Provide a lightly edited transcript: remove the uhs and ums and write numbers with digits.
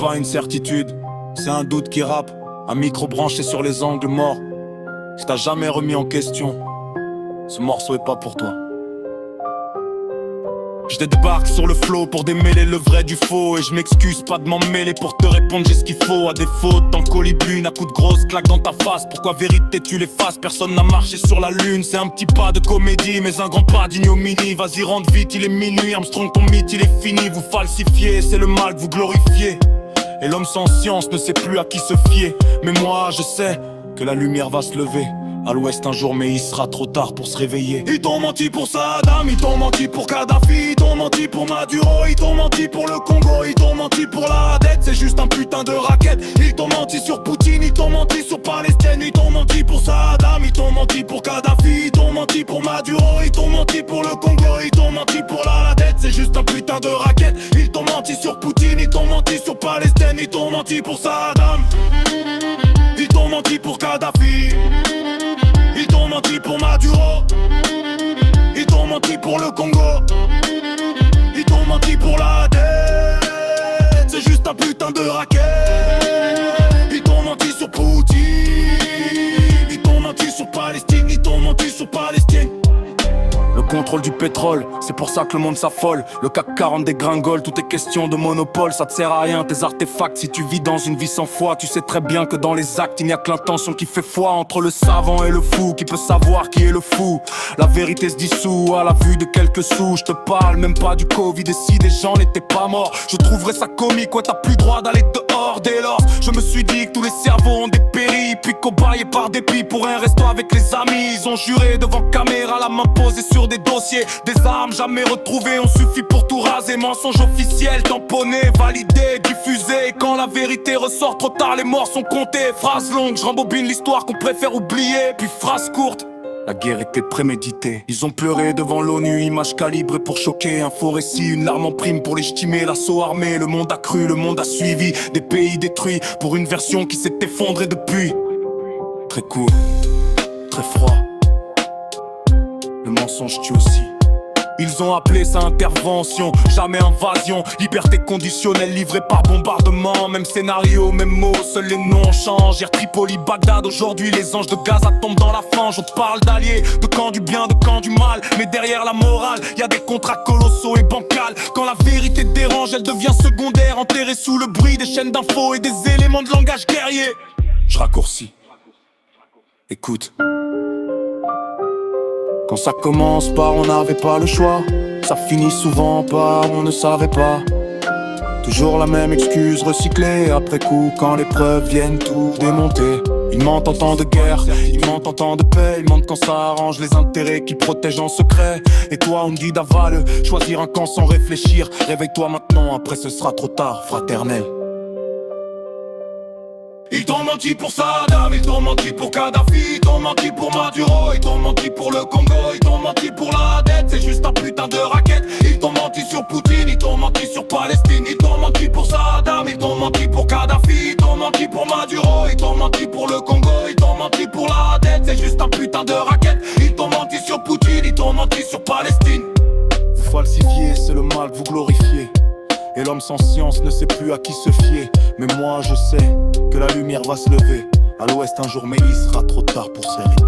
pas une certitude, c'est un doute qui rappe. Un micro branché sur les angles morts. Si t'as jamais remis en question, ce morceau est pas pour toi. Je débarque sur le flow pour démêler le vrai du faux. Et je m'excuse pas de m'en mêler pour te répondre, j'ai ce qu'il faut. À défaut t'en colibune, à coup de grosse claque dans ta face. Pourquoi vérité tu l'effaces, personne n'a marché sur la lune. C'est un petit pas de comédie, mais un grand pas d'ignominie. Vas-y rentre vite, il est minuit, Armstrong ton mythe il est fini. Vous falsifiez, c'est le mal que vous glorifiez. Et l'homme sans science ne sait plus à qui se fier. Mais moi je sais que la lumière va se lever à l'ouest un jour, mais il sera trop tard pour se réveiller. Ils t'ont menti pour Saddam, ils t'ont menti pour Kadhafi, ils t'ont menti pour Maduro, ils t'ont menti pour le Congo, ils t'ont menti pour la dette, c'est juste un putain de racket. Ils t'ont menti sur Poutine, ils t'ont menti sur Palestine, ils t'ont menti pour Saddam, ils t'ont menti pour Kadhafi, ils t'ont menti pour Maduro, ils t'ont menti pour le Congo, ils t'ont menti pour la dette, c'est juste un putain de racket. Ils t'ont menti sur Poutine, ils t'ont menti sur Palestine, ils t'ont menti pour Saddam, ils t'ont menti pour Kadhafi, ils t'ont menti pour Maduro, ils t'ont menti pour le Congo, ils t'ont menti pour la dette, c'est juste un putain de racket. Ils t'ont menti sur Poutine, ils t'ont menti sur Palestine, ils t'ont menti sur Palestine. Le contrôle du pétrole, c'est pour ça que le monde s'affole. Le CAC 40 dégringole, tout est question de monopole. Ça te sert à rien tes artefacts si tu vis dans une vie sans foi. Tu sais très bien que dans les actes il n'y a que l'intention qui fait foi. Entre le savant et le fou, qui peut savoir qui est le fou? La vérité se dissout à la vue de quelques sous. Je te parle même pas du Covid, et si des gens n'étaient pas morts, je trouverais ça comique. Ouais, t'as plus droit d'aller dehors dès lors. Je me suis dit que tous les cerveaux ont dépéri, puis cobayés par dépit pour un resto avec les amis. Ils ont juré devant caméra, la main posée sur des dossiers, des armes jamais retrouvées, on suffit pour tout raser. Mensonge officiel, tamponné, validé, diffusé. Et quand la vérité ressort trop tard, les morts sont comptés. Phrase longue, je rembobine l'histoire qu'on préfère oublier. Puis phrase courte, la guerre était préméditée. Ils ont pleuré devant l'ONU, image calibrée pour choquer. Un faux récit, une larme en prime pour légitimer l'assaut armé. Le monde a cru, le monde a suivi, des pays détruits pour une version qui s'est effondrée depuis. Très court, très froid, le mensonge tue aussi. Ils ont appelé ça intervention, jamais invasion. Liberté conditionnelle livrée par bombardement. Même scénario, même mots, seuls les noms changent. Hier Tripoli, Bagdad, aujourd'hui les anges de Gaza tombent dans la fange. On te parle d'alliés, de camp du bien, de camp du mal. Mais derrière la morale, y a des contrats colossaux et bancals. Quand la vérité dérange, elle devient secondaire, enterrée sous le bruit des chaînes d'infos et des éléments de langage guerrier. Je raccourcis, écoute. Quand ça commence par on n'avait pas le choix, ça finit souvent par on ne savait pas. Toujours la même excuse recyclée après coup quand les preuves viennent tout démonter. Ils mentent en temps de guerre, ils mentent en temps de paix. Ils mentent quand ça arrange les intérêts qu'ils protègent en secret. Et toi on te dit d'avaler, choisir un camp sans réfléchir. Réveille-toi maintenant, après ce sera trop tard, fraternel. Ils t'ont menti pour Saddam, ils t'ont menti pour Kadhafi, ils t'ont menti pour Maduro, ils t'ont menti pour le Congo, ils t'ont menti pour la dette, c'est juste un putain de racket. Ils t'ont menti sur Poutine, ils t'ont menti sur Palestine, ils t'ont menti pour Saddam, ils t'ont menti pour Kadhafi, ils t'ont menti pour Maduro, ils t'ont menti pour le Congo, ils t'ont menti pour la dette, c'est juste un putain de racket. Ils t'ont menti sur Poutine, ils t'ont menti sur Palestine. Vous falsifiez, c'est le mal que vous glorifiez. Et l'homme sans science ne sait plus à qui se fier. Mais moi je sais que la lumière va se lever à l'ouest un jour, mais il sera trop tard pour s'arrêter.